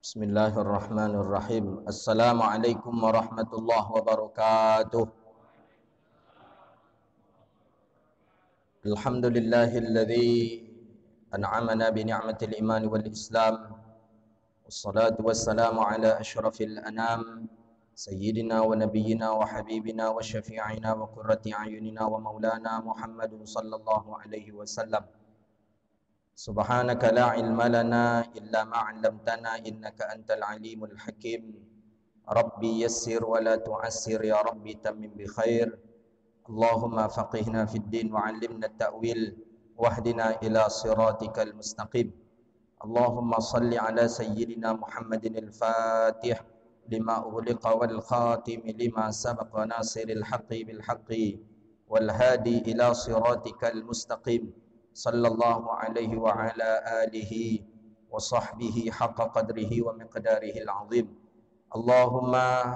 Bismillahirrahmanirrahim. Assalamualaikum warahmatullahi wabarakatuh. Alhamdulillahilladzi an'amana bi ni'matil iman wal islam. Wassalatu wassalamu ala asyrafil anam sayyidina wa nabiyyina wa habibina wa syafi'ina wa qurrati a'yunina wa maulana Muhammadun sallallahu alaihi wasallam. Subhanaka la ilma lana illa ma 'allamtana innaka antal alimul hakim. Rabbi yassir wa la tu'assir ya Rabbi tammim bi khair. Allahumma faqihna fid din wa 'allimna at-ta'wil wahdina ila siratikal mustaqim. Allahumma salli ala sayyidina Muhammadin al-Fatih lima ughliqa wal khatim lima sabaqa nasiril haqqi bil haqqi wal hadi ila siratikal mustaqim. Sallallahu alaihi wa ala alihi wa sahbihi haqqa qadrihi wa miqdarihi al-azim. Allahumma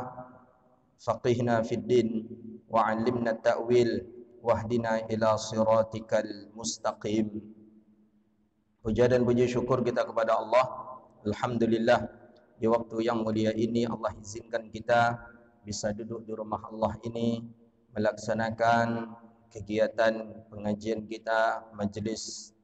faqihna fid din wa 'allimna at-ta'wil wahdina ila siratikal mustaqim. Puja dan puji syukur kita kepada Allah. Alhamdulillah, di waktu yang mulia ini Allah izinkan kita bisa duduk di rumah Allah ini melaksanakan kegiatan pengajian kita majlis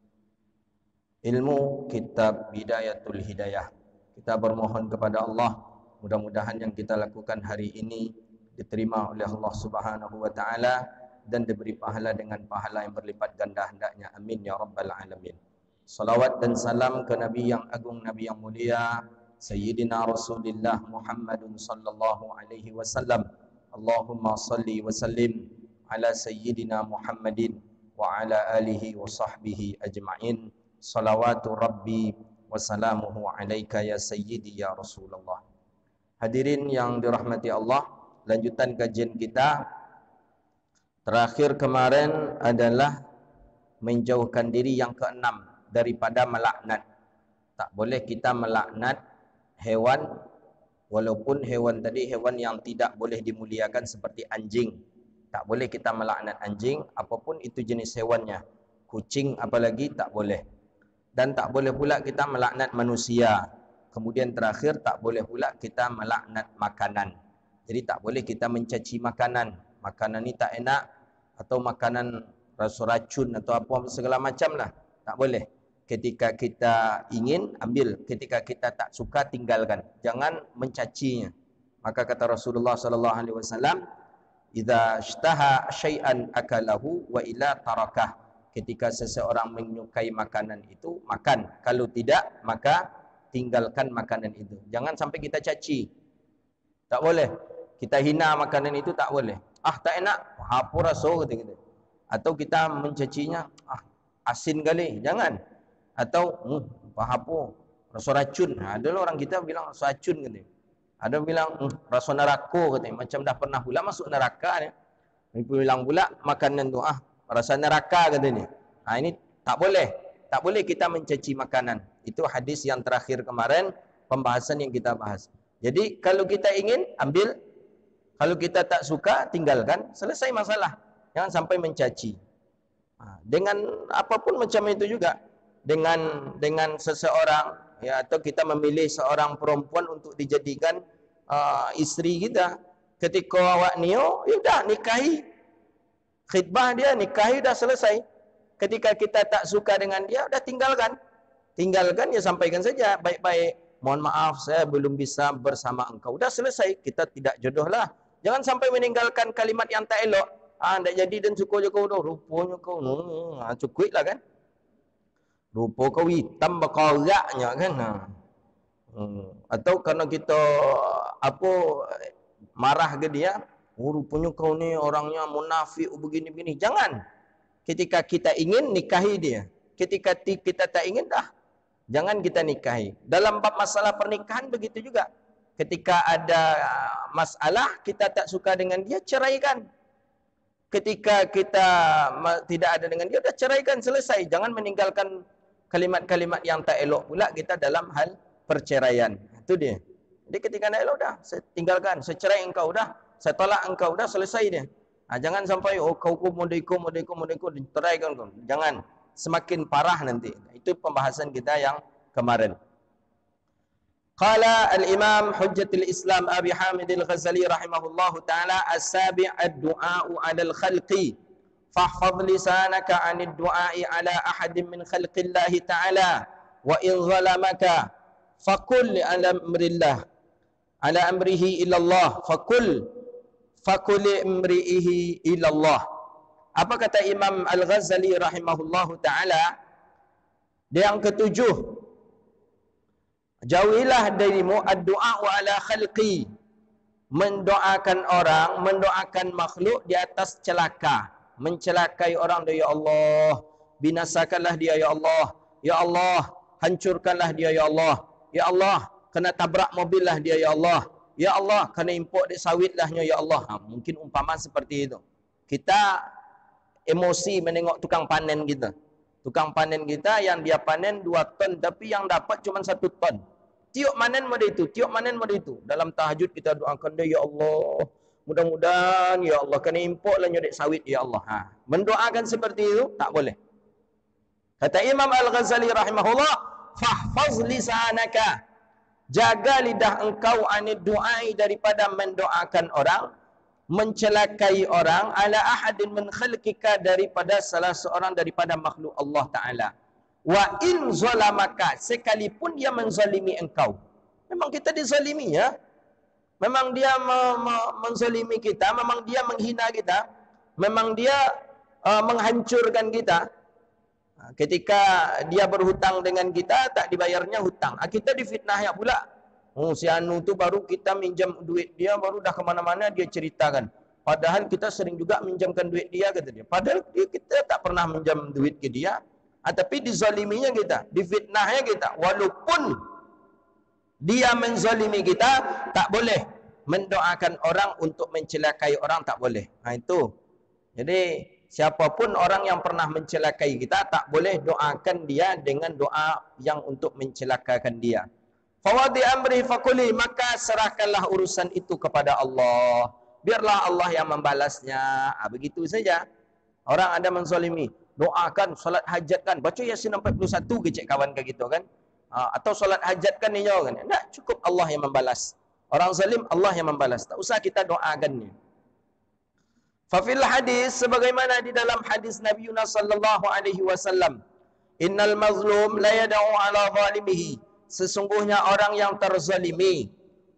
ilmu kitab Bidayatul Hidayah. Kita bermohon kepada Allah, mudah-mudahan yang kita lakukan hari ini diterima oleh Allah Subhanahu wa taala dan diberi pahala dengan pahala yang berlipat ganda hendaknya. Amin ya rabbal alamin. Salawat dan salam ke Nabi yang agung, Nabi yang mulia, Sayyidina Rasulullah Muhammadun sallallahu alaihi wasallam. Allahumma salli wa sallim ala Sayyidina Muhammadin wa ala alihi wa sahbihi ajma'in. Salawatu Rabbi wa salamuhu alaika ya Sayyidi ya Rasulullah. Hadirin yang dirahmati Allah, lanjutan kajian kita terakhir kemarin adalah menjauhkan diri yang keenam daripada melaknat. Tak boleh kita melaknat hewan, walaupun hewan tadi hewan yang tidak boleh dimuliakan seperti anjing. Tak boleh kita melaknat anjing, apapun itu jenis hewannya. Kucing apalagi tak boleh. Dan tak boleh pula kita melaknat manusia. Kemudian terakhir, tak boleh pula kita melaknat makanan. Jadi tak boleh kita mencaci makanan. Makanan ni tak enak, atau makanan rasa racun atau apa segala macam lah. Tak boleh. Ketika kita ingin, ambil. Ketika kita tak suka, tinggalkan. Jangan mencacinya. Maka kata Rasulullah SAW, idza ishtaha syai'an akalahu wa ila tarakah. Ketika seseorang menyukai makanan itu, makan. Kalau tidak, maka tinggalkan makanan itu. Jangan sampai kita caci. Tak boleh. Kita hina makanan itu, tak boleh. Ah, tak enak. Apa rasa kata kita. Atau kita mencacinya, ah, asin kali. Jangan. Atau apa rasa racun. Ada orang kita bilang rasa racun kata. Ada bilang rasa neraka katanya, macam dah pernah pula masuk neraka ni. Bilang pula makanan tu rasa neraka katanya. Ini tak boleh. Tak boleh kita mencaci makanan. Itu hadis yang terakhir kemarin, pembahasan yang kita bahas. Jadi kalau kita ingin, ambil. Kalau kita tak suka, tinggalkan. Selesai masalah. Jangan sampai mencaci. Dengan apapun macam itu juga. Dengan seseorang, ya, atau kita memilih seorang perempuan untuk dijadikan isteri kita. Ketika awak niyo, ya dah nikahi. Khidbah dia, nikahi dah selesai. Ketika kita tak suka dengan dia, dah tinggalkan. Tinggalkan, ya sampaikan saja baik-baik. Mohon maaf, saya belum bisa bersama engkau. Dah selesai, kita tidak jodoh lah. Jangan sampai meninggalkan kalimat yang tak elok. Tak jadi dan cukup je kau dah. Rupanya kau, cukup lah kan. Rupa kau hitam berkoraknya kan. Atau kerana kita marah ke dia, rupanya kau ni orangnya munafik begini-begini. Jangan. Ketika kita ingin, nikahi dia. Ketika kita tak ingin, dah jangan kita nikahi. Dalam bab masalah pernikahan begitu juga. Ketika ada masalah, kita tak suka dengan dia, ceraikan. Ketika kita tidak ada dengan dia, dah ceraikan, selesai. Jangan meninggalkan kalimat-kalimat yang tak elok pula kita dalam hal perceraian. Itu dia. Jadi ketika tak elok, dah saya tinggalkan, saya cerai engkau, dah saya tolak engkau, dah selesai dia. Jangan sampai kau modeko, ceraikan kau. Jangan. Semakin parah nanti. Itu pembahasan kita yang kemarin. Qala al-Imam Hujjatul Islam Abi Hamid Al-Ghazali rahimahullahu taala as-sabi' ad-du'a'u 'ala al-khalqi fahfadh lisanaka 'anid du'a'i 'ala ahadin min khalqillahi ta'ala wa in zalamaka faqul ala amrillah ala amrihi ilallah faqul amrihi ilallah. Apa kata Imam Al-Ghazali rahimahullahu taala? Yang ketujuh, jauhilah darimu ad-du'a ala khalqi, mendoakan orang, mendoakan makhluk di atas celaka, mencelakai orang dia, ya Allah, binasakanlah dia ya Allah, ya Allah, hancurkanlah dia ya Allah, ya Allah, kena tabrak mobil lah dia ya Allah, ya Allah, kena import dia sawit lahnya ya Allah. Mungkin umpama seperti itu. Kita emosi menengok tukang panen kita. Tukang panen kita yang dia panen 2 ton tapi yang dapat cuma 1 ton. Tiup manen mode itu, tiup manen mode itu. Dalam tahajud kita doakan dia, ya Allah, mudah-mudahan ya Allah kena import lah nyodek sawit ya Allah. Mendoakan seperti itu tak boleh. Kata Imam Al-Ghazali rahimahullah, fahfaz lisanaka, jaga lidah engkau anid du'ai, daripada mendoakan orang, mencelakai orang, ala ahadin min khalqika, daripada salah seorang daripada makhluk Allah Ta'ala. Wa in zalamaka, sekalipun dia menzalimi engkau. Memang kita dizalimi ya. Memang dia menzalimi kita, memang dia menghina kita, memang dia menghancurkan kita. Ketika dia berhutang dengan kita, tak dibayarnya hutang. Kita difitnah ya pula. Oh, si Anu tu baru kita minjam duit dia, baru dah kemana-mana dia ceritakan. Padahal kita sering juga minjamkan duit dia, kata dia. Padahal kita tak pernah minjam duit ke dia. Tapi dizaliminya kita, difitnahnya kita. Walaupun dia menzalimi kita, tak boleh mendoakan orang untuk mencelakai orang, tak boleh. Itu. Jadi, siapapun orang yang pernah mencelakai kita, tak boleh doakan dia dengan doa yang untuk mencelakakan dia. Fawadi amri faquli, maka serahkanlah urusan itu kepada Allah. Biarlah Allah yang membalasnya. Begitu saja. Orang ada menzalimi, doakan, solat hajat kan, baca Yasin 41 kecek kawan ke gitu kan. Atau solat hajat kan ni kan. Tak, cukup Allah yang membalas. Orang zalim Allah yang membalas. Tak usah kita doakannya. Fafil hadis, sebagaimana di dalam hadis Nabi Yunus sallallahu alaihi wasallam, innal mazlum la yad'u ala zalimihi, sesungguhnya orang yang terzalimi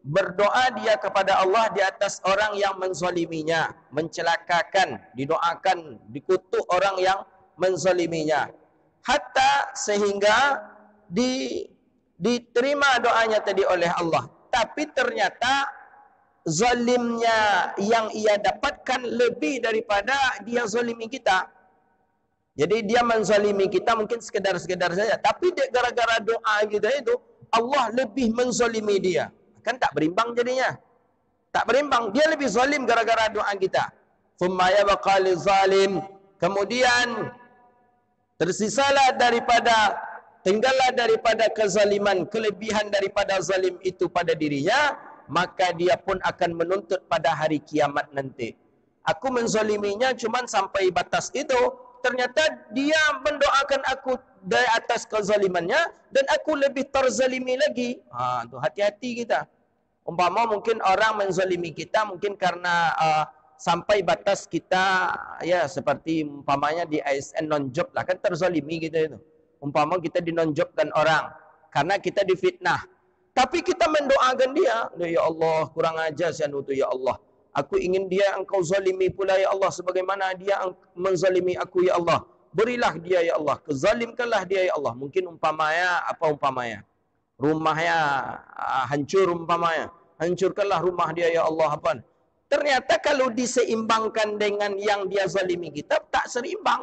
berdoa dia kepada Allah di atas orang yang menzaliminya, mencelakakan, didoakan, dikutuk orang yang menzaliminya, hatta sehingga diterima doanya tadi oleh Allah. Tapi ternyata zalimnya yang ia dapatkan lebih daripada dia zalimi kita. Jadi dia menzalimi kita mungkin sekedar-sekedar saja, tapi gara-gara doa kita itu Allah lebih menzalimi dia. Kan tak berimbang jadinya. Tak berimbang, dia lebih zalim gara-gara doa kita. Thumma yabqa lizalim, kemudian tinggallah daripada kezaliman, kelebihan daripada zalim itu pada dirinya, maka dia pun akan menuntut pada hari kiamat nanti. Aku menzaliminya cuma sampai batas itu, ternyata dia mendoakan aku dari atas kezalimannya, dan aku lebih terzalimi lagi. Tu hati-hati kita. Umpama mungkin orang menzalimi kita mungkin karena sampai batas kita, ya seperti umpamanya di ASN non-job lah, kan terzalimi kita itu. Umpama kita di non-jobkan orang karena kita difitnah. Tapi kita mendoakan dia, ya Allah, kurang ajar si anu tu ya Allah. Aku ingin dia engkau zalimi pula ya Allah, sebagaimana dia menzalimi aku ya Allah. Berilah dia ya Allah, kezalimkanlah dia ya Allah. Mungkin umpamanya, rumahnya hancur umpamanya. Hancurkanlah rumah dia ya Allah. Ternyata kalau diseimbangkan dengan yang dia zalimi kita, tak seimbang.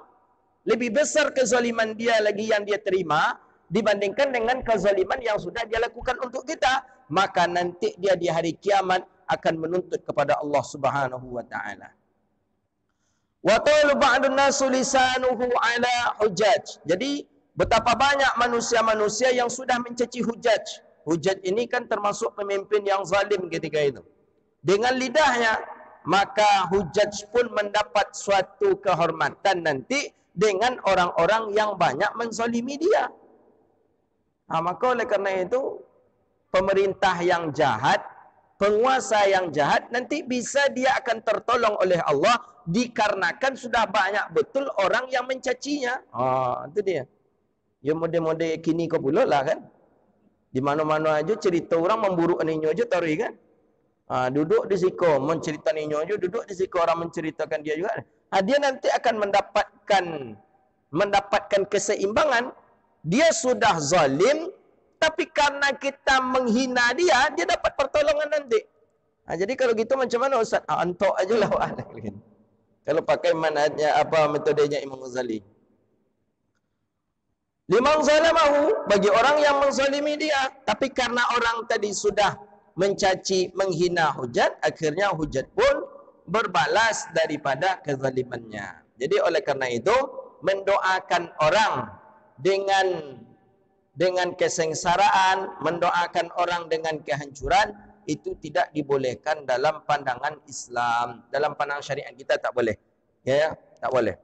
Lebih besar kezaliman dia lagi yang dia terima dibandingkan dengan kezaliman yang sudah dia lakukan untuk kita. Maka nanti dia di hari kiamat akan menuntut kepada Allah Subhanahu wa taala. Wa qalu ba'dun nasu lisanuhu ala hujaj. Jadi betapa banyak manusia-manusia yang sudah mencaci hujaj. Hujaj ini kan termasuk pemimpin yang zalim ketika itu. Dengan lidahnya, maka hujaj pun mendapat suatu kehormatan nanti dengan orang-orang yang banyak menzalimi dia. Maka oleh kerana itu pemerintah yang jahat, penguasa yang jahat, nanti bisa dia akan tertolong oleh Allah dikarenakan sudah banyak betul orang yang mencacinya. Itu dia. Ya model-model kini kau pula lah kan. Di mana-mana aja cerita orang memburuk ninyo aja tarik kan. Duduk di siku mencerita ninyo aja, duduk di siku orang menceritakan dia juga. Dia nanti akan mendapatkan keseimbangan. Dia sudah zalim, tapi karena kita menghina dia, dia dapat pertolongan nanti. Jadi kalau gitu macam mana Ustaz? Antok aja lah. Kalau pakai manhajnya metodenya Imam Ghazali. Liman zalamahu, bagi orang yang menzalimi dia, tapi karena orang tadi sudah mencaci, menghina hujat, akhirnya hujat pun berbalas daripada kezalimannya. Jadi oleh karena itu, mendoakan orang dengan kesengsaraan, mendoakan orang dengan kehancuran, itu tidak dibolehkan dalam pandangan Islam. Dalam pandangan syariat kita tak boleh. Ya, tak boleh.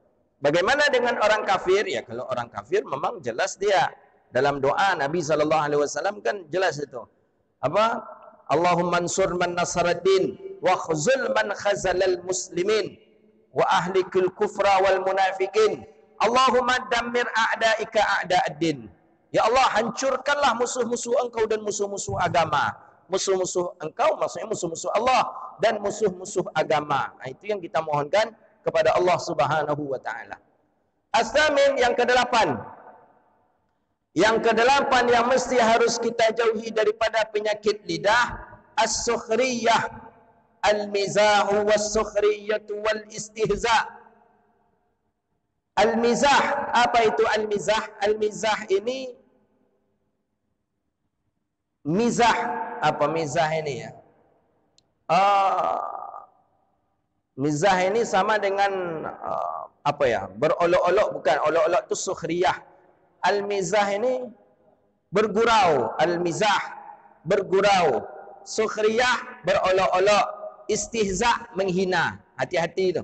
Bagaimana dengan orang kafir? Ya, kalau orang kafir memang jelas dia. Dalam doa Nabi SAW kan jelas itu. Apa? Allahumma ansur man nasaraddin wa khuzul man khazalal muslimin wa ahlikul kufra wal munafikin. Allahumma dammir a'daika a'da'ad-din. Ya Allah, hancurkanlah musuh-musuh engkau dan musuh-musuh agama. Musuh-musuh engkau maksudnya musuh-musuh Allah dan musuh-musuh agama. Itu yang kita mohonkan kepada Allah Subhanahu wa taala. As-samin, yang kedelapan. Yang kedelapan yang mesti harus kita jauhi daripada penyakit lidah, as-sukhriyah, al-mizahu was-sukhriyatu wal-istihza. Al-mizah, apa itu al-mizah? Al-mizah ini mizah, apa mizah ini ya? Mizah ini sama dengan apa ya? Berolok-olok, bukan. Olok-olok itu sukhriyah. Al-mizah ini bergurau. Al-mizah bergurau. Sukhriyah berolok-olok. Istihza menghina. Hati-hati itu.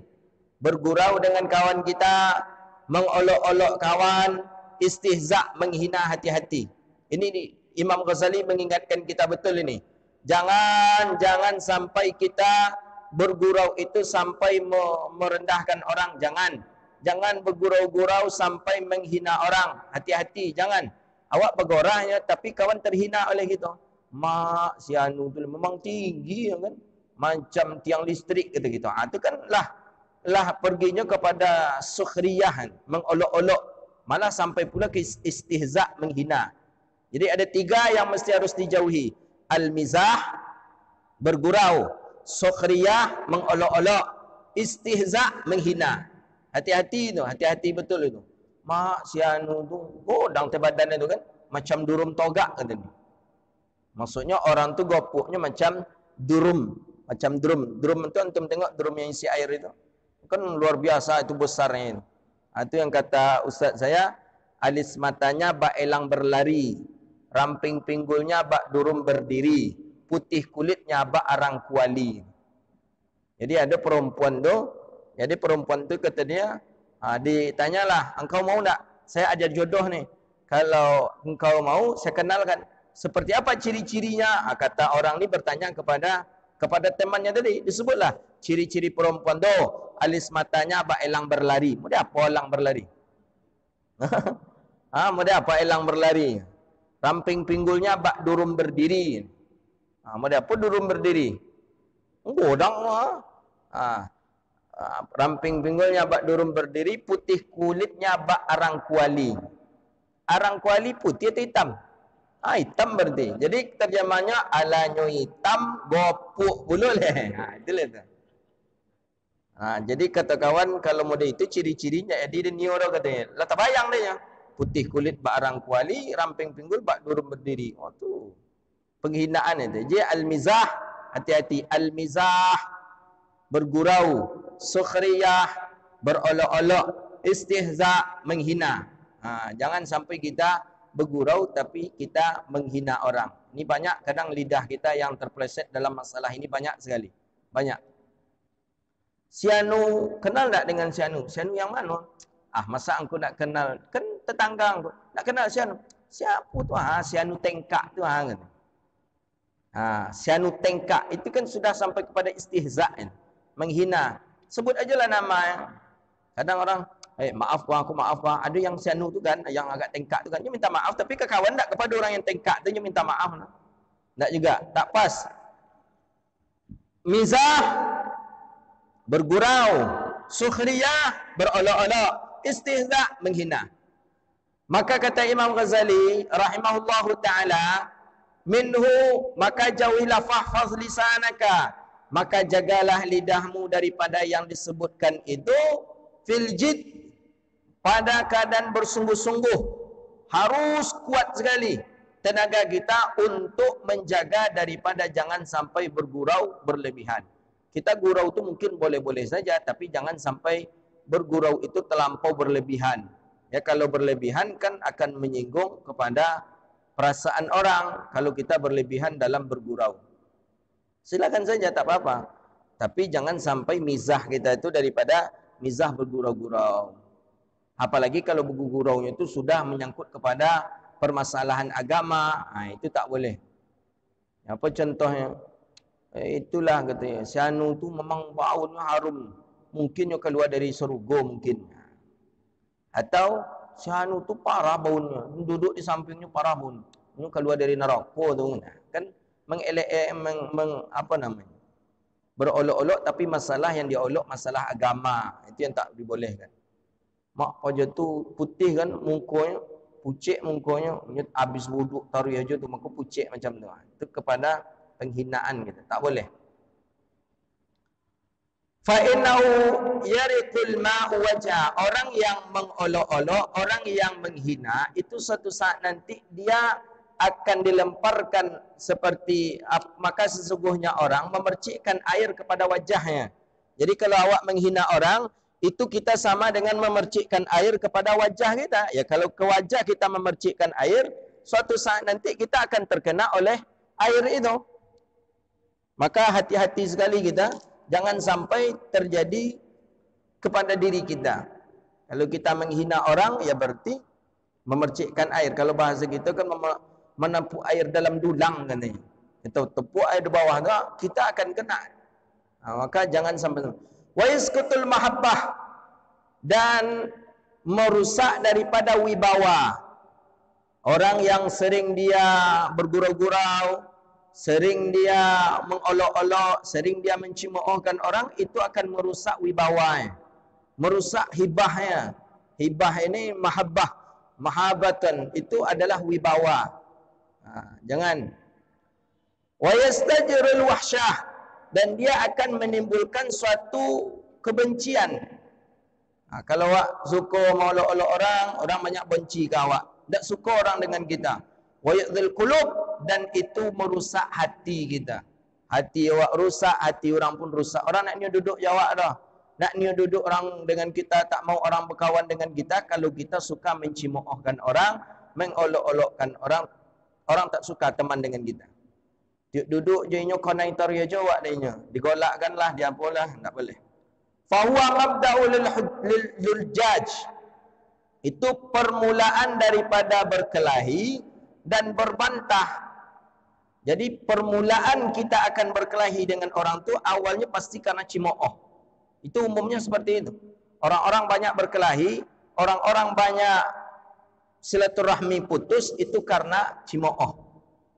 Bergurau dengan kawan kita, mengolok-olok kawan, istihza menghina, hati-hati. Ini Imam Ghazali mengingatkan kita betul ini. Jangan sampai kita bergurau itu sampai merendahkan orang. Jangan bergurau-gurau sampai menghina orang. Hati-hati, jangan. Awak bergorahnya tapi kawan terhina oleh kita. Mak si anu tu memang tinggi kan. Macam tiang listrik kata kita. Itu kan lah perginya kepada sukhriyahan, mengolok-olok. Malah sampai pula ke istihza, menghina. Jadi ada tiga yang mesti harus dijauhi. Al-mizah, bergurau. Sukhriyah, mengolok-olok. Istihza, menghina. Hati-hati itu, hati-hati betul itu. Mak si anu tu godang tebadan itu kan, macam durum togak kata ni. Maksudnya orang tu gopuknya macam durum, Drum itu antum tengok drum yang isi air itu. Kan luar biasa itu besarnya itu. Itu yang kata ustaz saya, alis matanya bak elang berlari, ramping pinggulnya bak durum berdiri, putih kulitnya bak arang kuali. Jadi ada perempuan tu kata dia, ditanyalah, engkau mau tak? Saya ajar jodoh nih. Kalau engkau mau, saya kenalkan. Seperti apa ciri-cirinya? Kata orang ni bertanya kepada temannya tadi, disebutlah ciri-ciri perempuan tu. Alis matanya bak elang berlari. Mudah apa elang berlari? Mudah apa elang berlari? Ramping pinggulnya bak durum berdiri. Mudah apa durum berdiri? Godang ramping pinggulnya bak durum berdiri, putih kulitnya bak arang kuali. Arang kuali putih atau hitam? Hitam berarti. Jadi terjemahnya alanyo hitam gopuk bulul. Itulah itu. Jadi kata kawan, kalau model itu ciri-cirinya jadi dia ni orang katanya. Lah tak bayang dia. Putih kulit bak arang kuali, ramping pinggul bak durum berdiri. Tu penghinaan itu. Jadi al-mizah, hati-hati. Al-mizah bergurau, sukhriyah berolok-olok, istihza menghina. Jangan sampai kita bergurau tapi kita menghina orang. Ini banyak kadang lidah kita yang terpeleset dalam masalah ini, banyak sekali. Banyak. Sianu, kenal tak dengan Sianu? Sianu yang mana? Masa aku nak kenal? Kan tetangga aku. Nak kenal Sianu? Siapa tu? Sianu tengkak tu. Kan? Syanu tengkak itu kan sudah sampai kepada istihza' kan? Menghina. Sebut ajalah nama. Kadang orang, maaf bang, aku maaf bang. Ada yang syanu tu kan, yang agak tengkak tu kan, dia minta maaf. Tapi ke kawan tak kepada orang yang tengkak tu, dia minta maaf. Tak juga, tak pas. Mizah, bergurau. Sukhriyah, berolok-olok. Istihza', menghina. Maka kata Imam Ghazali, rahimahullahu ta'ala, minhu, maka jauhilah fahfaz lisanaka, maka jagalah lidahmu daripada yang disebutkan itu, filjid, pada keadaan bersungguh-sungguh, harus kuat sekali tenaga kita untuk menjaga daripada jangan sampai bergurau berlebihan. Kita gurau itu mungkin boleh-boleh saja, tapi jangan sampai bergurau itu terlampau berlebihan. Ya, kalau berlebihan kan akan menyinggung kepada perasaan orang kalau kita berlebihan dalam bergurau. Silakan saja, tak apa-apa. Tapi jangan sampai mizah kita itu daripada mizah bergurau-gurau. Apalagi kalau berguraunya itu sudah menyangkut kepada permasalahan agama, itu tak boleh. Apa contohnya? Itulah katanya, syanu tu memang baunya harum. Mungkin dia keluar dari surga mungkin. Atau syanu tu parah baunya, duduk di sampingnya parah baunya. Ini keluar dari neraka tu kan, apa namanya? Berolok-olok, tapi masalah yang diolok masalah agama, itu yang tak dibolehkan. Mak aja tu putih kan mukanya, pucik mukanya, habis wuduk taruh aja tu muka pucik macam tu. Itu kepada penghinaan kita, tak boleh. Fa'innahu yarikul ma'u wajah. Orang yang mengolok-olok, orang yang menghina, itu suatu saat nanti dia akan dilemparkan seperti, maka sesungguhnya orang memercikkan air kepada wajahnya. Jadi kalau awak menghina orang, itu kita sama dengan memercikkan air kepada wajah kita. Ya, kalau ke wajah kita memercikkan air, suatu saat nanti kita akan terkena oleh air itu. Maka hati-hati sekali kita, jangan sampai terjadi kepada diri kita. Kalau kita menghina orang, ya berarti memercikkan air. Kalau bahasa kita kan menampuk air dalam dulang katanya. Kita tepuk air di bawah tu, kita akan kena. Maka jangan sampai. Wa yasqutul mahabbah, dan merusak daripada wibawa. Orang yang sering dia bergurau-gurau, sering dia mengolok-olok, sering dia mencemoohkan orang, itu akan merusak wibawanya, merusak hibahnya. Hibah ini mahabbah, mahabbatan, itu adalah wibawa. Jangan. Wa yastajirul wahsyah, dan dia akan menimbulkan suatu kebencian. Kalau awak suka mengolok-olok orang, orang banyak benci ke awak. Tak suka orang dengan kita. Wa yadhil qulub, dan itu merusak hati kita. Hati awak rusak, hati orang pun rusak. Orang nak ni duduk jawab dah. Nak ni duduk orang dengan kita, tak mau orang berkawan dengan kita. Kalau kita suka mencemoohkan orang, mengolok-olokkan orang, orang tak suka teman dengan kita. Duduk je inyo konaitor je jawab dia inyo. Digolakkanlah dia apalah, tak boleh. Fa huwa mabda'ul lil jaj. Itu permulaan daripada berkelahi dan berbantah. Jadi permulaan kita akan berkelahi dengan orang tu awalnya pasti karena cemooh. Itu umumnya seperti itu. Orang-orang banyak berkelahi, orang-orang banyak silaturahmi putus, itu karena cemooh.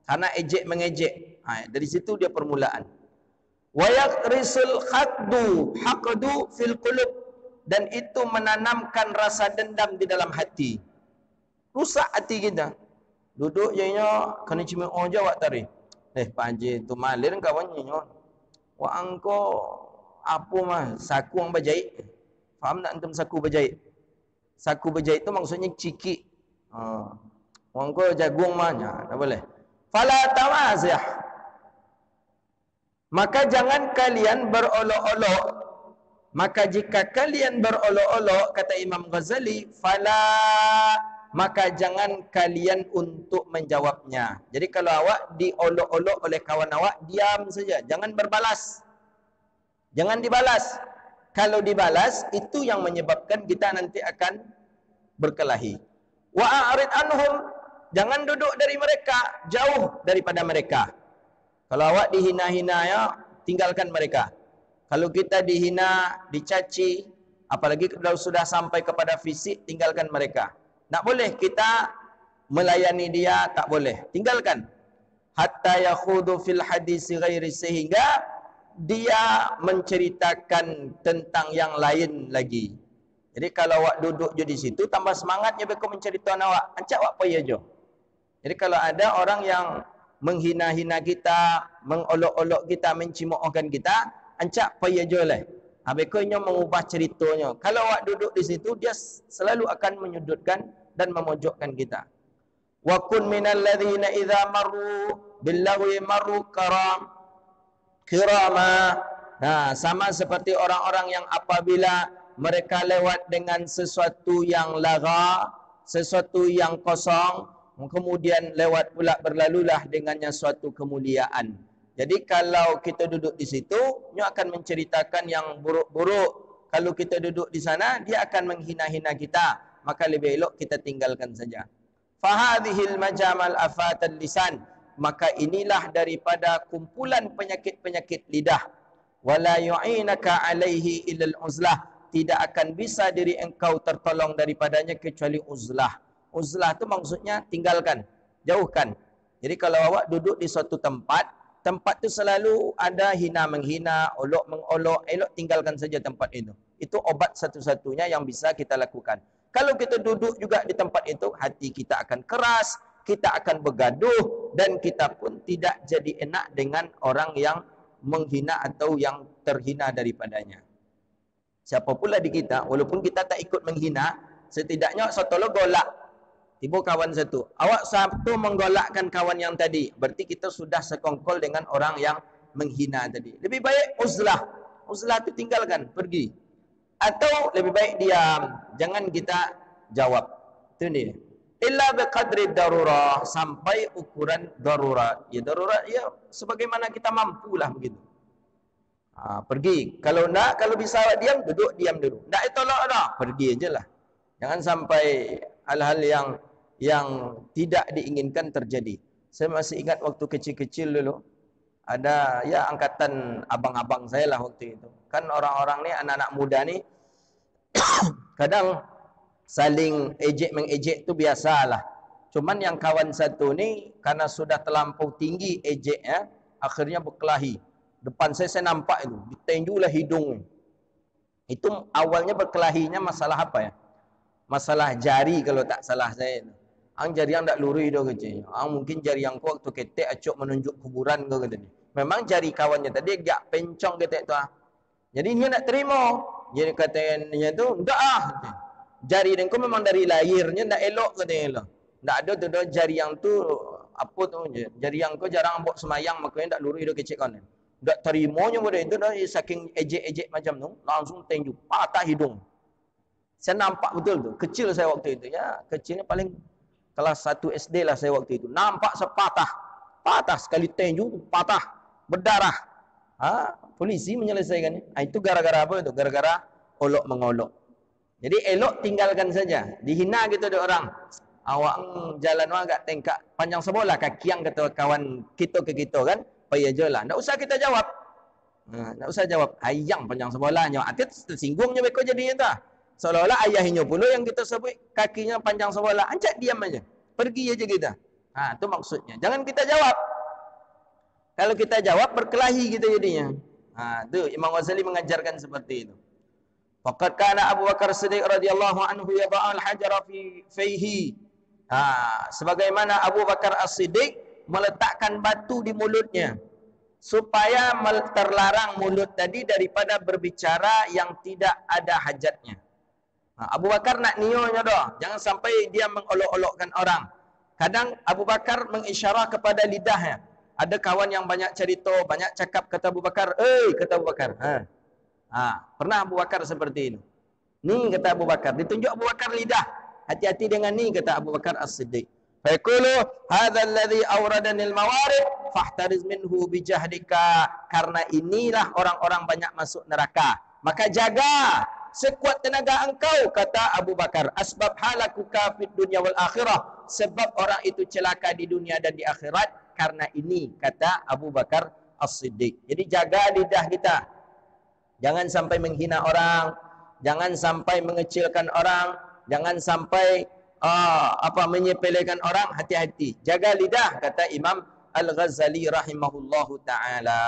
Karena ejek mengejek. Dari situ dia permulaan. Wa yaqrisul haqdu fil qulub, dan itu menanamkan rasa dendam di dalam hati. Rusak hati kita. Duduk je nya kena cemooh je awak tarik. Pak Haji tu malir kawan nya. Wa angko apa mah saku yang berjahit. Faham tak antum saku berjahit? Saku berjahit tu maksudnya cikik. Wa angko jagung mah tak boleh. Fala tawazih. Maka jangan kalian berolok-olok. Maka jika kalian berolok-olok, kata Imam Ghazali, fala, maka jangan kalian untuk menjawabnya. Jadi kalau awak diolok-olok oleh kawan awak, diam saja, jangan berbalas. Jangan dibalas. Kalau dibalas, itu yang menyebabkan kita nanti akan berkelahi. Wa a'rid anhum, jangan duduk dari mereka, jauh daripada mereka. Kalau awak dihina-hina ya, tinggalkan mereka. Kalau kita dihina, dicaci, apalagi kalau sudah sampai kepada fisik, tinggalkan mereka. Tak boleh kita melayani dia, tak boleh. Tinggalkan. Hatta yakhudu fil hadisi ghairi, sehingga dia menceritakan tentang yang lain lagi. Jadi kalau awak duduk je di situ, tambah semangatnya mereka menceritakan awak. Ancak awak payah je. Jadi kalau ada orang yang menghina-hina kita, mengolok-olok kita, mencimohkan kita, ancak payah je lah. Mereka mengubah ceritanya. Kalau awak duduk di situ, dia selalu akan menyudutkan dan memojokkan kita. Wa kun minal ladzina idza marru billahi marru kirama. Nah, sama seperti orang-orang yang apabila mereka lewat dengan sesuatu yang lara, sesuatu yang kosong, kemudian lewat pula berlalulah dengannya suatu kemuliaan. Jadi kalau kita duduk di situ, dia akan menceritakan yang buruk-buruk. Kalau kita duduk di sana, dia akan menghina-hina kita. Maka lebih elok kita tinggalkan saja. Fahadhil majamal afatal lisan. Maka inilah daripada kumpulan penyakit-penyakit lidah. Wala yu'inaka alaihi illal uzlah. Tidak akan bisa diri engkau tertolong daripadanya kecuali uzlah. Uzlah itu maksudnya tinggalkan, jauhkan. Jadi kalau awak duduk di suatu tempat, tempat itu selalu ada hina-menghina, olok-mengolok, elok tinggalkan saja tempat itu. Itu obat satu-satunya yang bisa kita lakukan. Kalau kita duduk juga di tempat itu, hati kita akan keras, kita akan bergaduh, dan kita pun tidak jadi enak dengan orang yang menghina atau yang terhina daripadanya. Siapa pula di kita, walaupun kita tak ikut menghina, setidaknya satu lo golak. Tiba kawan satu, awak satu menggolakkan kawan yang tadi, berarti kita sudah sekongkol dengan orang yang menghina tadi. Lebih baik uzlah. Uzlah itu tinggalkan, pergi. Atau lebih baik diam, jangan kita jawab. Itu ni. Illa biqadri darurah, sampai ukuran darurat. Ya darurat ya sebagaimana kita mampulah begitu. Pergi. Kalau nak, kalau bisa awak diam, duduk diam dulu. Tak tolak dah, pergi ajalah. Jangan sampai hal-hal yang tidak diinginkan terjadi. Saya masih ingat waktu kecil-kecil dulu, ada ya angkatan abang-abang saya lah waktu itu. Kan orang-orang ni, anak-anak muda ni kadang saling ejek-mengejek tu biasalah. Cuman yang kawan satu ni karena sudah terlampau tinggi ejeknya, akhirnya berkelahi. Depan saya nampak itu, ditenjulah hidung. Itu awalnya berkelahinya masalah apa ya? Masalah jari kalau tak salah saya. Ang jari yang tak lurus dah kecil. Mungkin jari yang ku waktu ketek acuk menunjuk kuburan ke kata ni. Memang jari kawannya tadi agak pencong ketek tu. Jadi dia nak terima. Jadi katanya tu, enggak jari dengku memang dari lahirnya tak elok katanya lah. Tak ada tu dah jari yang tu apa tu je. Jari yang ku jarang buat semayang makanya tak lurus dah kecil kan. Tak terimanya pada itu dah saking ejek-ejek macam tu, langsung tenjuk patah hidung. Saya nampak betul tu. Kecil saya waktu itu ya, kecilnya paling kelas 1 SD lah saya waktu itu. Nampak sepatah. Patah sekali tenju, patah, berdarah. Polisi menyelesaikannya. Itu gara-gara apa itu? Gara-gara olok-mengolok. Jadi elok tinggalkan saja. Dihina gitu ada orang. Awak jalan agak tengkak panjang sebelah kaki yang kata kawan kita ke kita kan. Payah je lah. Tak usah kita jawab. Tak usah jawab. Ayang panjang sebelahnya. Artinya tersinggungnya mereka jadinya tak. Seolah-olah ayahnya pula yang kita sebut kakinya panjang sebelah. Ancak diam aja. Pergi aja kita. Itu maksudnya. Jangan kita jawab. Kalau kita jawab berkelahi kita jadinya. Tu Imam Ghazali mengajarkan seperti itu. Faqad kana Abu Bakar Siddiq radhiyallahu anhu yada'al hajara fi fihi. Sebagaimana Abu Bakar As-Siddiq meletakkan batu di mulutnya supaya terlarang mulut tadi daripada berbicara yang tidak ada hajatnya. Abu Bakar nak nionya dah, jangan sampai dia mengolok-olokkan orang. Kadang Abu Bakar mengisyarah kepada lidahnya. Ada kawan yang banyak cerita, banyak cakap, kata Abu Bakar, kata Abu Bakar. Pernah Abu Bakar seperti itu. Ni kata Abu Bakar, ditunjuk Abu Bakar lidah. Hati-hati dengan ni kata Abu Bakar As-Siddiq. Faqulu hadzal ladzi awradanil mawarid fahtariz minhu bijahdika, karena inilah orang-orang banyak masuk neraka, maka jaga sekuat tenaga engkau, kata Abu Bakar. Asbab halakuka fid dunya wal akhirah, sebab orang itu celaka di dunia dan di akhirat. karena ini, kata Abu Bakar As-Siddiq. Jadi jaga lidah kita. Jangan sampai menghina orang, jangan sampai mengecilkan orang, jangan sampai menyepelekan orang. Hati-hati. Jaga lidah, kata Imam Al-Ghazali rahimahullahu ta'ala.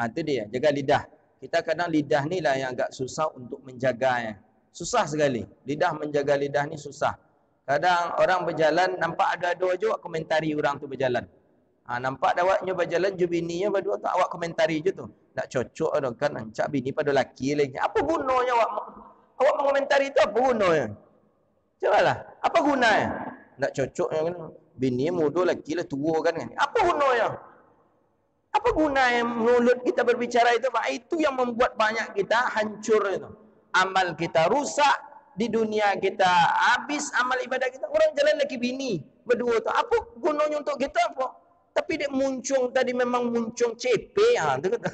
Itu dia, jaga lidah. Kita kadang lidah ni lah yang agak susah untuk menjaganya. Susah sekali. Lidah, menjaga lidah ni susah. Kadang orang berjalan, nampak ada dua je, awak komentari orang tu berjalan. Nampak dah awaknya berjalan, je bininya berdua tu, awak komentari je tu. Tak cocok dah kan, ancak bini pada laki lagi. Apa gunanya awak mengomentari tu, apa gunanya? Cobalah, apa gunanya? Tak cocok kan, bini muda, laki lah tua kan. Apa gunanya? Apa gunanya mulut kita berbicara itu? Itu yang membuat banyak kita hancur itu. Amal kita rusak, di dunia kita habis amal ibadah kita. Orang jalan laki bini berdua tu, apa gunanya untuk kita apa? Tapi dia muncung tadi memang muncung cepe. Tu kata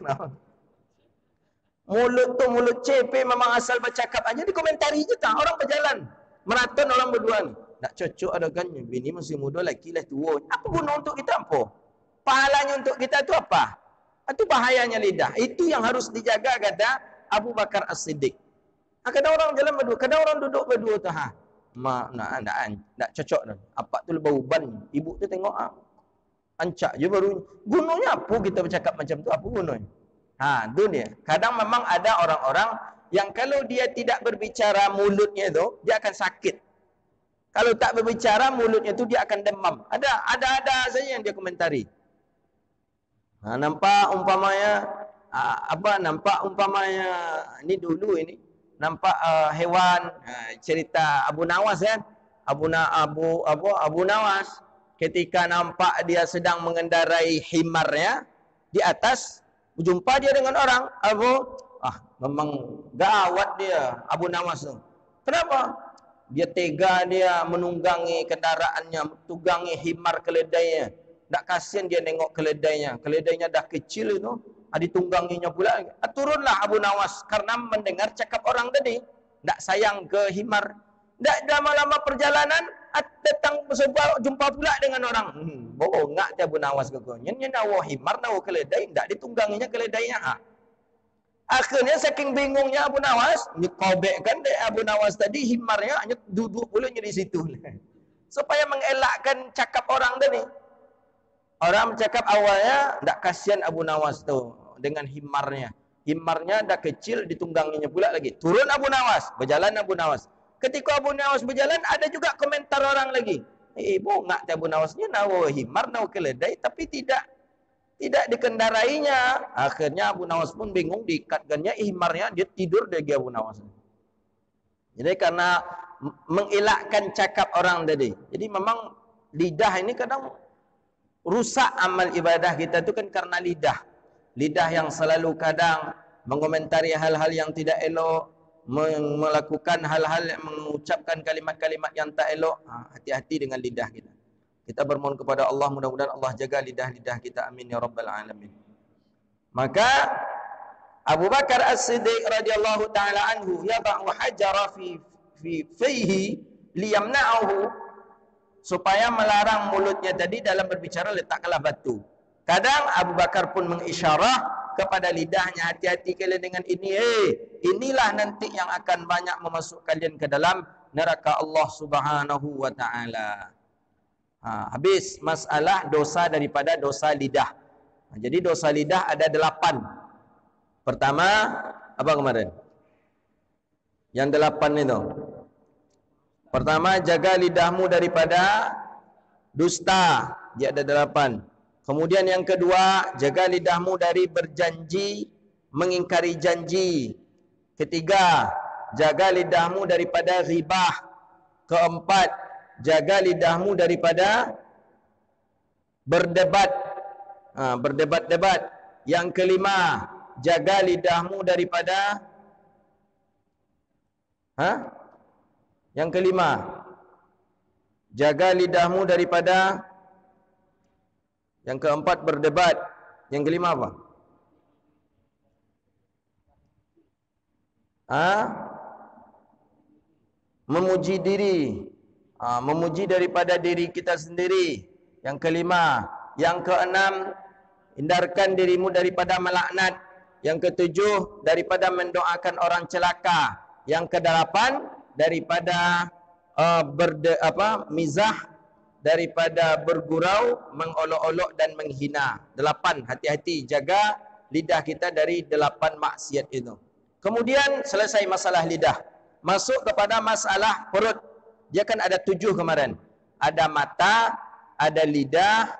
mulut tu mulut cepe, memang asal bercakap aja, dikomentari je tak. Orang berjalan maraton orang berdua ni. Tak cocok ada kan, bini masih muda, laki lah tua. Apa guna untuk kita apa? Pahalanya untuk kita tu apa? Itu bahayanya lidah. Itu yang harus dijaga, kata Abu Bakar As-Siddiq. Kadang orang jalan berdua, kadang orang duduk berdua tu, nak cocok dah. Apa tu bau ban. Ibu tu tengok ancak je baru. Gunanya apa kita bercakap macam tu? Apa gunanya? Tu dia. Kadang memang ada orang-orang yang kalau dia tidak berbicara mulutnya tu, dia akan sakit. Kalau tak berbicara mulutnya tu, dia akan demam. Ada saja yang dia komentari. Nampak umpamanya ni dulu ini nampak hewan, cerita Abu Nawas kan, Abu Nawas ketika nampak dia sedang mengendarai himarnya di atas, jumpa dia dengan orang, memang gawat dia Abu Nawas tu. Kenapa? Dia tega, dia menunggangi kendaraannya, tunggangi himar keledainya. Tak kasihan dia nengok keledainya. Keledainya dah kecil itu, ditungganginya pula. Turunlah Abu Nawas karena mendengar cakap orang tadi. Tak sayang ke himar. Tak lama-lama perjalanan, datang jumpa pula dengan orang. Bongak dia Abu Nawas ke kau. Nya nawa himar, nawa keledai, tak ditungganginya keledainya. Akhirnya saking bingungnya Abu Nawas, nyekobekkan deh Abu Nawas tadi himarnya, hanya duduk pulanya di situ. Supaya mengelakkan cakap orang tadi. Orang cakap awalnya, tak kasihan Abu Nawas tu dengan himarnya. Himarnya dah kecil, ditungganginya pula lagi. Turun Abu Nawas, berjalan Abu Nawas. Ketika Abu Nawas berjalan, ada juga komentar orang lagi. Bongak Abu Nawasnya, nawa himar, nawa keledai, tapi tidak dikendarainya. Akhirnya Abu Nawas pun bingung, diikatkannya himarnya, dia tidur dari Abu Nawas. Jadi karena mengelakkan cakap orang tadi. Jadi memang lidah ini kadang rusak amal ibadah kita tu kan karena lidah. Lidah yang selalu kadang mengomentari hal-hal yang tidak elok, melakukan hal-hal yang mengucapkan kalimat-kalimat yang tak elok. Hati-hati dengan lidah kita. Kita bermohon kepada Allah, mudah-mudahan Allah jaga lidah-lidah kita. Amin ya rabbal alamin. Maka Abu Bakar As-Siddiq radhiyallahu taala anhu yada'u hajara fi fihi liyamna'ahu, supaya melarang mulutnya tadi dalam berbicara, letakkanlah batu. Kadang Abu Bakar pun mengisyarah kepada lidahnya, hati-hati kalian dengan ini. Inilah nanti yang akan banyak memasuk kalian ke dalam neraka Allah Subhanahu wa taala. Habis masalah dosa daripada dosa lidah. Jadi dosa lidah ada 8. Pertama, apa kemarin? Yang 8 itu. Pertama, jaga lidahmu daripada dusta. Dia ada 8. Kemudian yang kedua, jaga lidahmu dari berjanji, mengingkari janji. Ketiga, jaga lidahmu daripada ghibah. Keempat, jaga lidahmu daripada berdebat. Berdebat-debat. Yang kelima, jaga lidahmu daripada Yang kelima, jaga lidahmu daripada. Yang keempat, berdebat. Yang kelima apa? Memuji diri. Memuji daripada diri kita sendiri. Yang kelima, Yang keenam, hindarkan dirimu daripada melaknat. Yang ketujuh, daripada mendoakan orang celaka. Yang kedelapan, daripada mizah, daripada bergurau, mengolok-olok dan menghina. 8, hati-hati jaga lidah kita dari 8 maksiat itu. Kemudian selesai masalah lidah, masuk kepada masalah perut. Dia kan ada 7 kemarin. Ada mata, ada lidah,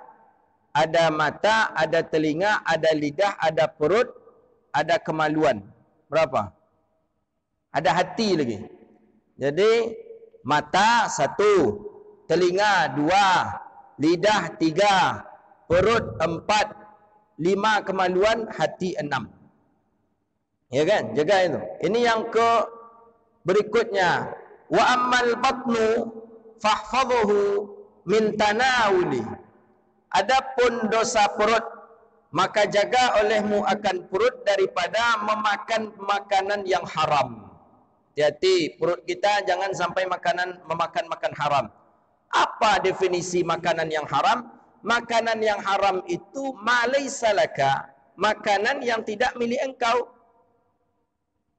ada mata, ada telinga, ada lidah, ada perut, ada kemaluan. Berapa? Ada hati lagi. Jadi mata 1, telinga 2, lidah 3, perut 4, 5 kemaluan, hati 6. Ya kan? Jaga itu. Ini yang ke berikutnya. Wa ammal batnu fahfadhuhu min tanawuli. Adapun dosa perut, maka jaga olehmu akan perut daripada memakan makanan yang haram. Hati-hati, perut kita jangan sampai memakan haram. Apa definisi makanan yang haram? Makanan yang haram itu ma laysa laka, makanan yang tidak milik engkau.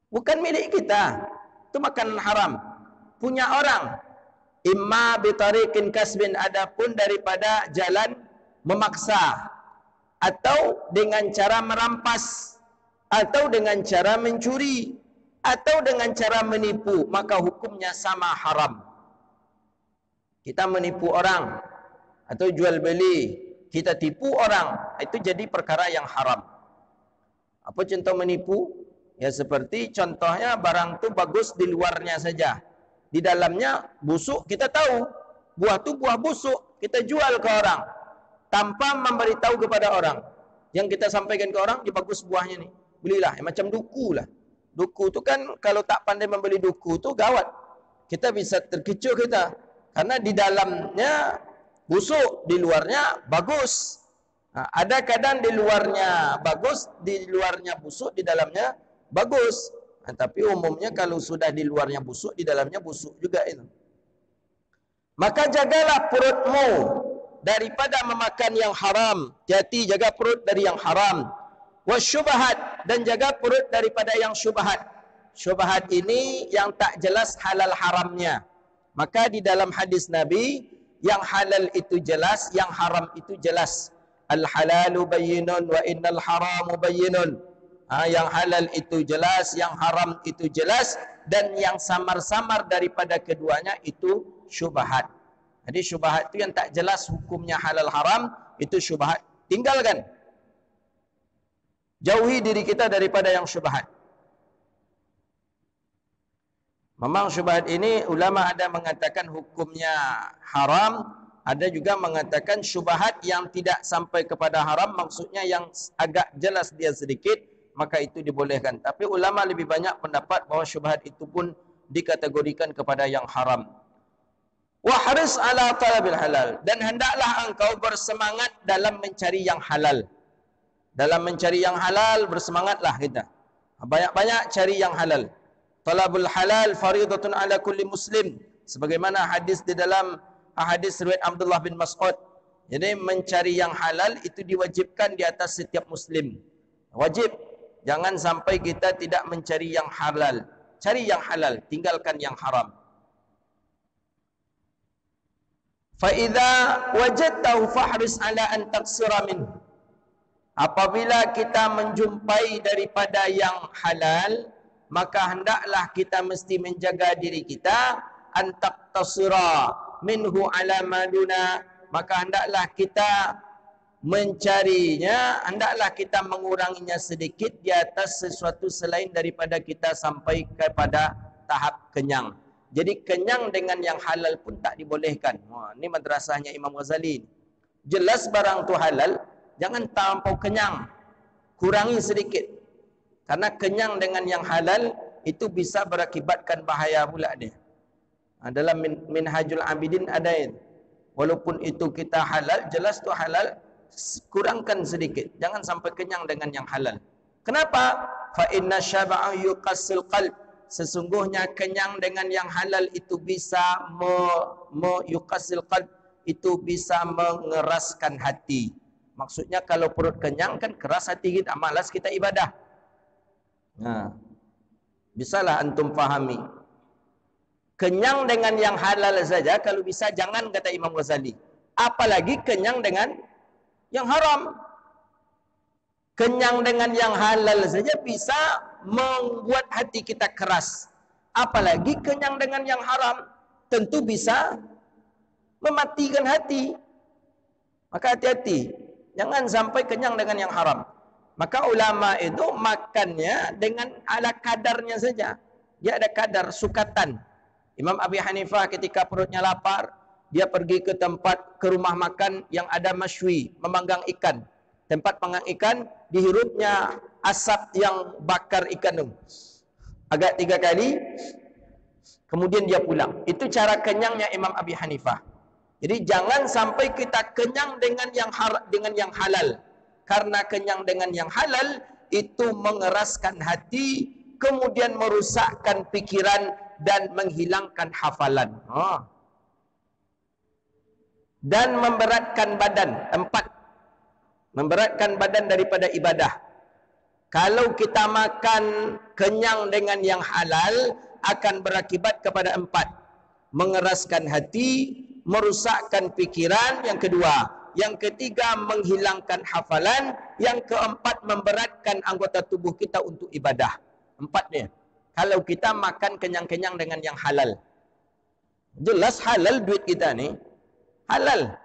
Bukan milik kita. Itu makanan haram. Punya orang. Imma bitariqin kasbin, adapun daripada jalan memaksa, atau dengan cara merampas, atau dengan cara mencuri, atau dengan cara menipu, maka hukumnya sama, haram. Kita menipu orang atau jual beli, kita tipu orang, itu jadi perkara yang haram. Apa contoh menipu? Ya seperti contohnya barang tu bagus di luarnya saja, di dalamnya busuk. Kita tahu buah tu buah busuk, kita jual ke orang tanpa memberitahu kepada orang. Yang kita sampaikan ke orang, dia bagus buahnya nih, belilah. Macam duku lah. Duku tu kan kalau tak pandai membeli duku tu gawat. Kita bisa terkecoh kita, karena di dalamnya busuk, di luarnya bagus. Ada kadang di luarnya bagus, di luarnya busuk, di dalamnya bagus. Tapi umumnya kalau sudah di luarnya busuk, di dalamnya busuk juga itu. Maka jagalah perutmu daripada memakan yang haram. Hati-hati jaga perut dari yang haram. Wasyubhat, dan jaga perut daripada yang syubhat. Syubhat ini yang tak jelas halal haramnya. Maka di dalam hadis Nabi, yang halal itu jelas, yang haram itu jelas. Al-halalu bayyinun wa innal haramu bayyinun. Yang halal itu jelas, yang haram itu jelas, dan yang samar-samar daripada keduanya itu syubhat. Jadi syubhat itu yang tak jelas hukumnya halal haram, itu syubhat. Tinggalkan. Jauhi diri kita daripada yang syubhat. Memang syubhat ini ulama ada mengatakan hukumnya haram, ada juga mengatakan syubhat yang tidak sampai kepada haram, maksudnya yang agak jelas dia sedikit, maka itu dibolehkan. Tapi ulama lebih banyak pendapat bahawa syubhat itu pun dikategorikan kepada yang haram. Wahris ala talabil halal, dan hendaklah engkau bersemangat dalam mencari yang halal. Dalam mencari yang halal, bersemangatlah kita. Banyak-banyak cari yang halal. Talabul halal faridatun ala kulli muslim. Sebagaimana hadis di dalam hadis riwayat Abdullah bin Mas'ud. Jadi mencari yang halal itu diwajibkan di atas setiap muslim. Wajib. Jangan sampai kita tidak mencari yang halal. Cari yang halal, tinggalkan yang haram. Fa idza wajadtahu fahris ala an taqsira minhu. Apabila kita menjumpai daripada yang halal, maka hendaklah kita mesti menjaga diri kita, antak tasira minhu ala maduna, maka hendaklah kita mencarinya, hendaklah kita menguranginya sedikit di atas sesuatu selain daripada kita sampai kepada tahap kenyang. Jadi kenyang dengan yang halal pun tak dibolehkan. Ini madrasahnya Imam Ghazali. Jelas barang tu halal, jangan terlampau kenyang, kurangi sedikit. Karena kenyang dengan yang halal itu bisa berakibatkan bahaya pula dia. Dalam Minhajul Abidin ada itu. Walaupun itu kita halal, jelas tu halal, kurangkan sedikit. Jangan sampai kenyang dengan yang halal. Kenapa? Fa inna syab'a yuqassil qalb. Sesungguhnya kenyang dengan yang halal itu bisa yuqassil qalb, itu bisa mengeraskan hati. Maksudnya kalau perut kenyang kan keras hati kita, malas kita ibadah. Nah, bisalah antum fahami. Kenyang dengan yang halal saja, kalau bisa jangan, kata Imam Ghazali. Apalagi kenyang dengan yang haram. Kenyang dengan yang halal saja bisa membuat hati kita keras. Apalagi kenyang dengan yang haram, tentu bisa mematikan hati. Maka hati-hati, jangan sampai kenyang dengan yang haram. Maka ulama itu makannya dengan ala kadarnya saja. Dia ada kadar, sukatan. Imam Abi Hanifah ketika perutnya lapar, dia pergi ke rumah makan yang ada masywi, memanggang ikan. Tempat panggang ikan, dihirupnya asap yang bakar ikan itu. Agak 3 kali, kemudian dia pulang. Itu cara kenyangnya Imam Abi Hanifah. Jadi jangan sampai kita kenyang dengan yang halal. Karena kenyang dengan yang halal, itu mengeraskan hati, kemudian merusakkan pikiran, dan menghilangkan hafalan. Dan memberatkan badan. 4. Memberatkan badan daripada ibadah. Kalau kita makan kenyang dengan yang halal, akan berakibat kepada 4. Mengeraskan hati, merusakkan pikiran, yang kedua. Yang ketiga, menghilangkan hafalan. Yang keempat, memberatkan anggota tubuh kita untuk ibadah. 4-nya. Kalau kita makan kenyang-kenyang dengan yang halal. Jelas halal duit kita ni. Halal.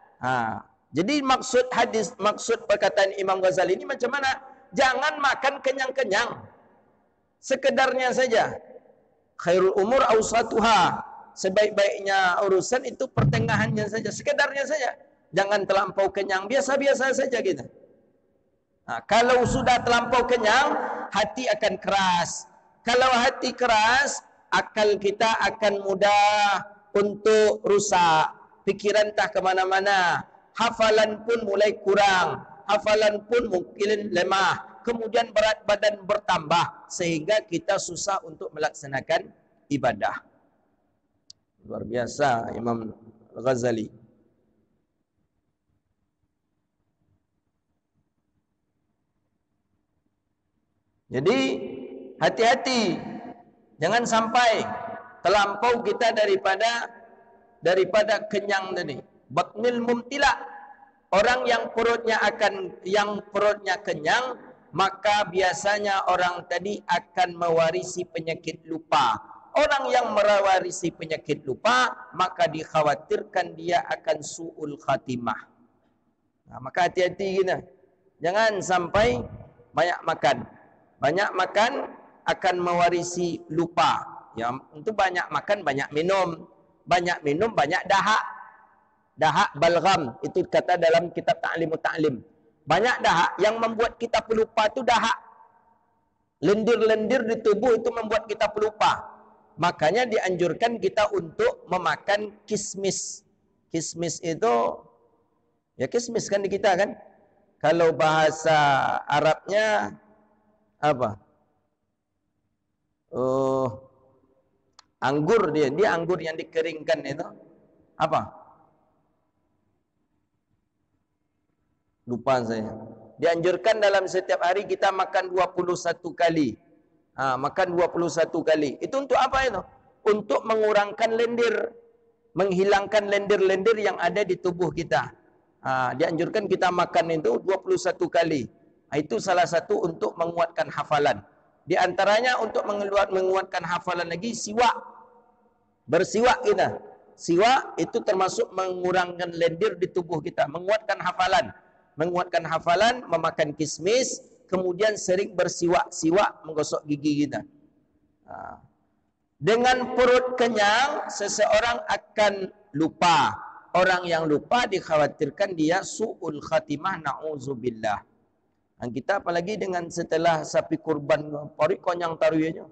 Jadi maksud hadis, maksud perkataan Imam Ghazali ini macam mana? Jangan makan kenyang-kenyang. Sekedarnya saja. Khairul umur awsatuha. Sebaik-baiknya urusan itu pertengahannya saja. Sekedarnya saja. Jangan terlampau kenyang. Biasa-biasa saja kita. Kalau sudah terlampau kenyang, hati akan keras. Kalau hati keras, akal kita akan mudah untuk rusak. Pikiran tak kemana-mana. Hafalan pun mulai kurang. Hafalan pun mungkin lemah. Kemudian berat badan bertambah. Sehingga kita susah untuk melaksanakan ibadah. Luar biasa Imam Ghazali. Jadi hati-hati. Jangan sampai terlampau kita daripada kenyang tadi. Batnil mumtila. Orang yang perutnya kenyang, maka biasanya orang tadi akan mewarisi penyakit lupa. Orang yang mewarisi penyakit lupa, maka dikhawatirkan dia akan su'ul khatimah. Maka hati-hati kita. Jangan sampai banyak makan. Banyak makan akan mewarisi lupa. Ya, untuk banyak makan, banyak minum. Banyak minum, banyak dahak. Dahak balgham, itu kata dalam kitab Ta'limut Ta'lim. Banyak dahak yang membuat kita pelupa itu dahak. Lendir-lendir di tubuh itu membuat kita pelupa. Makanya dianjurkan kita untuk memakan kismis. Kismis itu, ya kismis kan di kita kan. Kalau bahasa Arabnya apa? Anggur dia anggur yang dikeringkan itu. Apa? Lupa saya. Dianjurkan dalam setiap hari kita makan 21 kali. Makan 21 kali. Itu untuk apa itu? Untuk mengurangkan lendir. Menghilangkan lendir-lendir yang ada di tubuh kita. Dianjurkan kita makan itu 21 kali. Itu salah satu untuk menguatkan hafalan. Di antaranya untuk menguatkan hafalan lagi, siwak. Bersiwak kita. Siwak itu termasuk mengurangkan lendir di tubuh kita. Menguatkan hafalan. Menguatkan hafalan, memakan kismis, kemudian sering bersiwak-siwak, menggosok gigi kita. Dengan perut kenyang, seseorang akan lupa. Orang yang lupa dikhawatirkan dia su'ul khatimah, na'udzubillah. Dan kita apalagi dengan setelah sapi kurban, parik konyang taruhnya.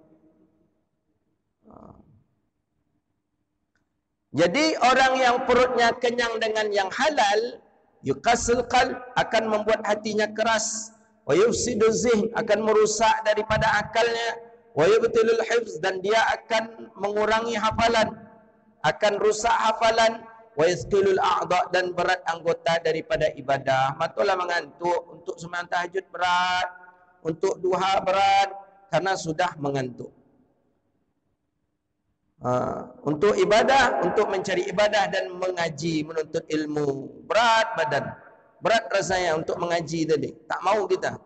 Jadi orang yang perutnya kenyang dengan yang halal, yuqasil qalb, akan membuat hatinya keras, wa yufsidu zihn, akan merusak daripada akalnya, wa yubtilul hifz, dan dia akan mengurangi hafalan, akan rusak hafalan, wa yathqilul a'dha, dan berat anggota daripada ibadah. Matulah mengantuk, untuk sembahyang tahajud berat, untuk duha berat karena sudah mengantuk. Untuk ibadah, untuk mencari ibadah dan mengaji, menuntut ilmu, berat badan, berat rasanya untuk mengaji tadi, tak mau kita.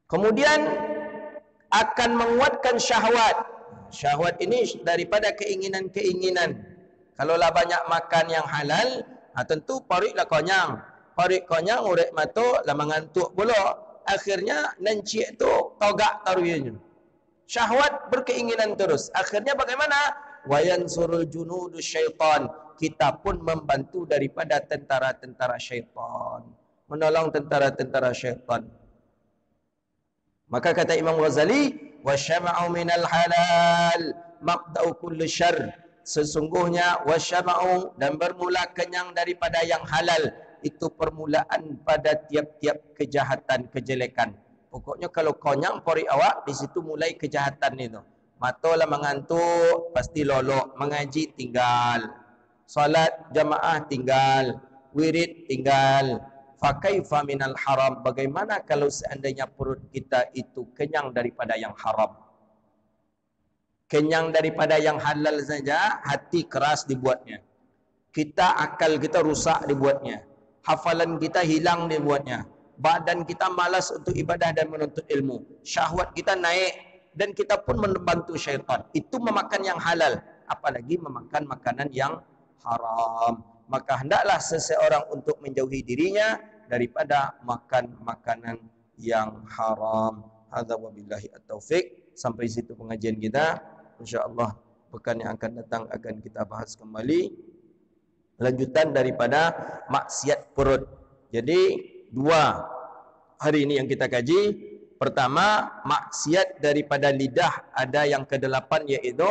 Kemudian akan menguatkan syahwat. Syahwat ini daripada keinginan-keinginan. Kalaulah banyak makan yang halal, tentu pariklah konyang. Parik konyang, urek matuk, lah mengantuk pula. Akhirnya nencik tu togak taruhnya. Syahwat berkeinginan terus. Akhirnya bagaimana? Wayansurul junudu syaitan. Kita pun membantu daripada tentara-tentara syaitan. Menolong tentara-tentara syaitan. Maka kata Imam Ghazali, wasyama'u minal halal maqda'u kulli syarr. Sesungguhnya wasyama'u, dan bermula kenyang daripada yang halal, itu permulaan pada tiap-tiap kejahatan, kejelekan. Pokoknya kalau konyang pori awak, di situ mulai kejahatan itu. Matolah mengantuk, pasti lolok. Mengaji tinggal, salat jamaah tinggal, wirid tinggal. Fakaifa minal haram, bagaimana kalau seandainya perut kita itu kenyang daripada yang haram? Kenyang daripada yang halal saja, hati keras dibuatnya. Akal kita rusak dibuatnya. Hafalan kita hilang dibuatnya. Badan kita malas untuk ibadah dan menuntut ilmu. Syahwat kita naik dan kita pun membantu syaitan. Itu memakan yang halal, apalagi memakan makanan yang haram. Maka hendaklah seseorang untuk menjauhi dirinya daripada makan makanan yang haram. Hadza wabillahi at-taufiq. Sampai situ pengajian kita. InsyaAllah pekan yang akan datang akan kita bahas kembali lanjutan daripada maksiat perut. Jadi 2 hari ini yang kita kaji. Pertama, maksiat daripada lidah ada yang ke-8, yaitu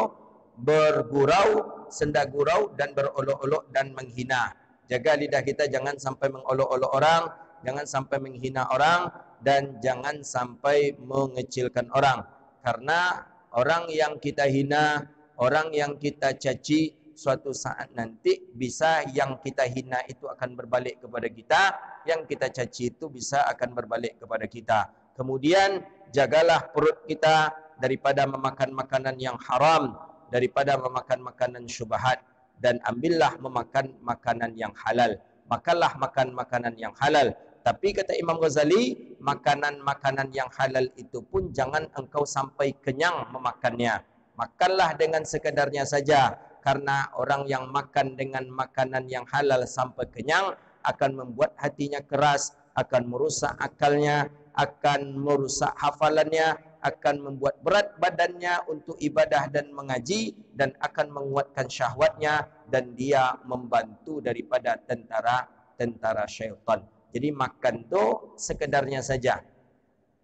bergurau, senda gurau, dan berolok-olok dan menghina. Jaga lidah kita jangan sampai mengolok-olok orang, jangan sampai menghina orang, dan jangan sampai mengecilkan orang. Karena orang yang kita hina, orang yang kita caci, suatu saat nanti bisa yang kita hina itu akan berbalik kepada kita, yang kita caci itu bisa akan berbalik kepada kita. Kemudian jagalah perut kita daripada memakan makanan yang haram, daripada memakan makanan syubhat, dan ambillah memakan makanan yang halal. Makanlah makan makanan yang halal. Tapi kata Imam Ghazali, makanan-makanan yang halal itu pun jangan engkau sampai kenyang memakannya. Makanlah dengan sekadarnya saja. Karena orang yang makan dengan makanan yang halal sampai kenyang akan membuat hatinya keras, akan merusak akalnya, akan merusak hafalannya, akan membuat berat badannya untuk ibadah dan mengaji, dan akan menguatkan syahwatnya, dan dia membantu daripada tentara syaitan. Jadi makan tu sekedarnya saja.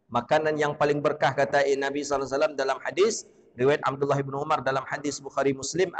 Makanan yang paling berkah kata Nabi SAW dalam hadis riwayat Abdullah bin Umar dalam hadis Bukhari Muslim,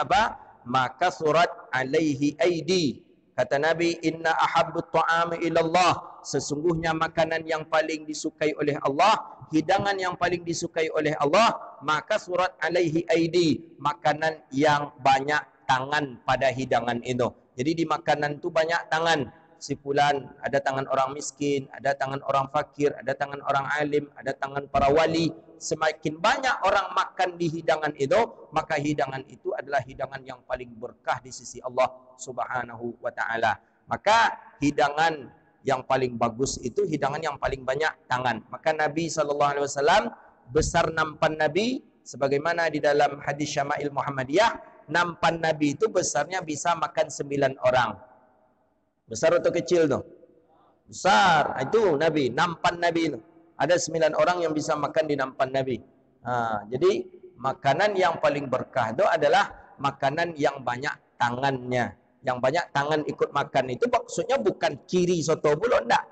maka surat alaihi aidi. Kata Nabi, inna ahabbut ta'ami ilallah, sesungguhnya makanan yang paling disukai oleh Allah, hidangan yang paling disukai oleh Allah, maka surat alaihi aidi, makanan yang banyak tangan pada hidangan itu. Jadi di makanan itu banyak tangan. Si fulan, ada tangan orang miskin, ada tangan orang fakir, ada tangan orang alim, ada tangan para wali. Semakin banyak orang makan di hidangan itu, maka hidangan itu adalah hidangan yang paling berkah di sisi Allah Subhanahu wa ta'ala. Maka hidangan yang paling bagus itu hidangan yang paling banyak tangan. Maka Nabi SAW, besar nampan Nabi, sebagaimana di dalam hadis Syama'il Muhammadiyah, nampan Nabi itu besarnya bisa makan 9 orang. Besar atau kecil tu? Besar. Itu Nabi, nampan Nabi itu. Ada 9 orang yang bisa makan di nampan Nabi. Jadi makanan yang paling berkah itu adalah makanan yang banyak tangannya. Yang banyak tangan ikut makan itu maksudnya bukan kiri soto pula, enggak.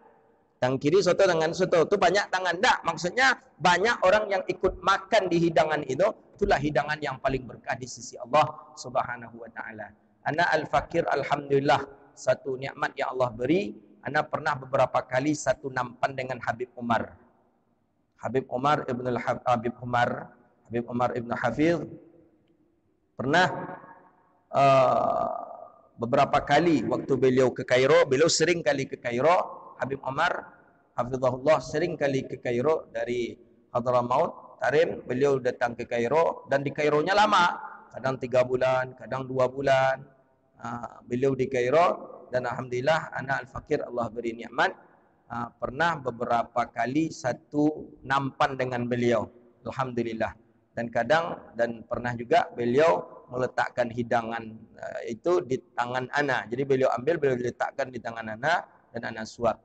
Tangan kiri soto, tangan soto itu banyak tangan, enggak. Maksudnya banyak orang yang ikut makan di hidangan itu, itulah hidangan yang paling berkah di sisi Allah Subhanahu wa ta'ala. Ana al-fakir alhamdulillah. Satu nikmat yang Allah beri, ana pernah beberapa kali satu nampan dengan Habib Umar. Habib Umar ibn Hafiz Pernah beberapa kali waktu beliau ke Kairo, beliau sering kali ke Kairo, Habib Omar hafizahullah sering kali ke Kairo dari Hadramaut, Tarim, beliau datang ke Kairo dan di Kaironya lama, kadang 3 bulan, kadang 2 bulan. Beliau di Kairo dan alhamdulillah anak al-fakir Allah beri nikmat, pernah beberapa kali satu nampan dengan beliau, alhamdulillah. Dan kadang dan pernah juga beliau meletakkan hidangan itu di tangan ana. Jadi beliau ambil, beliau letakkan di tangan ana dan ana suap.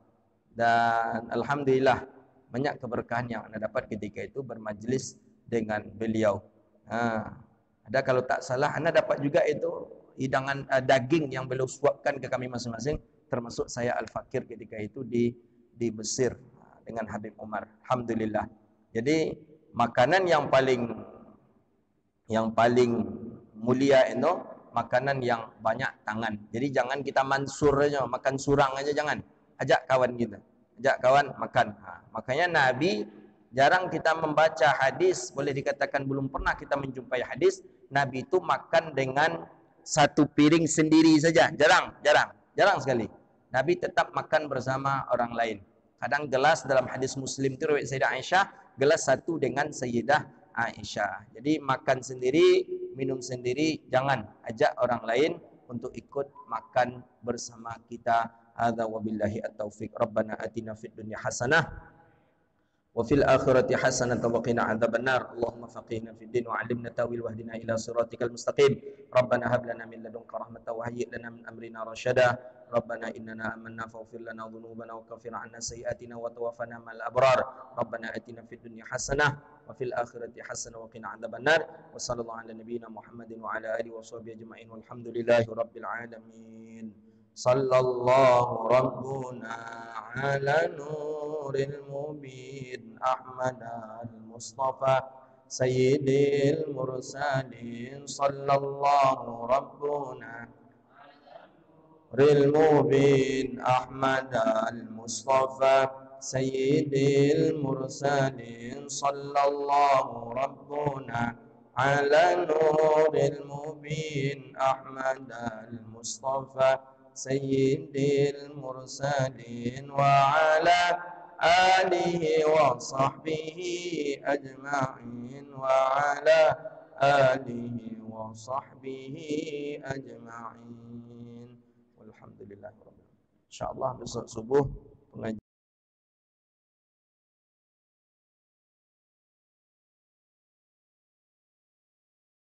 Dan alhamdulillah banyak keberkahan yang anda dapat ketika itu bermajlis dengan beliau. Ada kalau tak salah anda dapat juga itu hidangan daging yang beliau suapkan ke kami masing-masing, termasuk saya al-fakir ketika itu di Mesir dengan Habib Umar. Alhamdulillah. Jadi makanan yang paling mulia itu makanan yang banyak tangan. Jadi jangan kita mansur aja, makan surang aja, jangan. Ajak kawan kita, ajak kawan makan. Makanya Nabi jarang kita membaca hadis, boleh dikatakan belum pernah kita menjumpai hadis Nabi itu makan dengan satu piring sendiri saja. Jarang sekali. Nabi tetap makan bersama orang lain. Kadang gelas dalam hadis Muslim itu riwayat Sayyidah Aisyah, gelas satu dengan Sayyidah Aisyah. Jadi makan sendiri, minum sendiri, jangan ajak orang lain untuk ikut makan bersama kita. Hadza wabillahi at-taufiq. Rabbana atina fid dunya hasanah wa fil akhirati hasanah wa qina adzabannar. Allahumma faqihna fid din wa 'allimna tawil wahdina ila siratikal mustaqim. Rabbana hab lana min ladunka rahmatan wa hayyi lana min amrina rasyada. Rabbana innana amanna faghfir lana dhunubana wa kaffir 'anna sayyi'atina wa tawaffana ma'al abrar. Rabbana atina fid dunya hasanah wa fil akhirati hasanah wa qina adzabannar. Wa sallallahu ala nabiyyina Muhammadin wa ala alihi wa sahbihi ajma'in walhamdulillahi rabbil alamin. Sallallahu rabbuna ala nuril mubin Ahmad al-Mustafa sayyidil mursalin. Sallallahu rabbuna nuril mubin Ahmad al-Mustafa sayyidil mursalin. Sallallahu rabbuna ala nuril mubin Ahmad al-Mustafa sayyidil mursalin wa ala alihi wa sahbihi ajma'in wa ala alihi wa sahbihi ajma'in. Walhamdulillah. Insyaallah besok subuh pengajian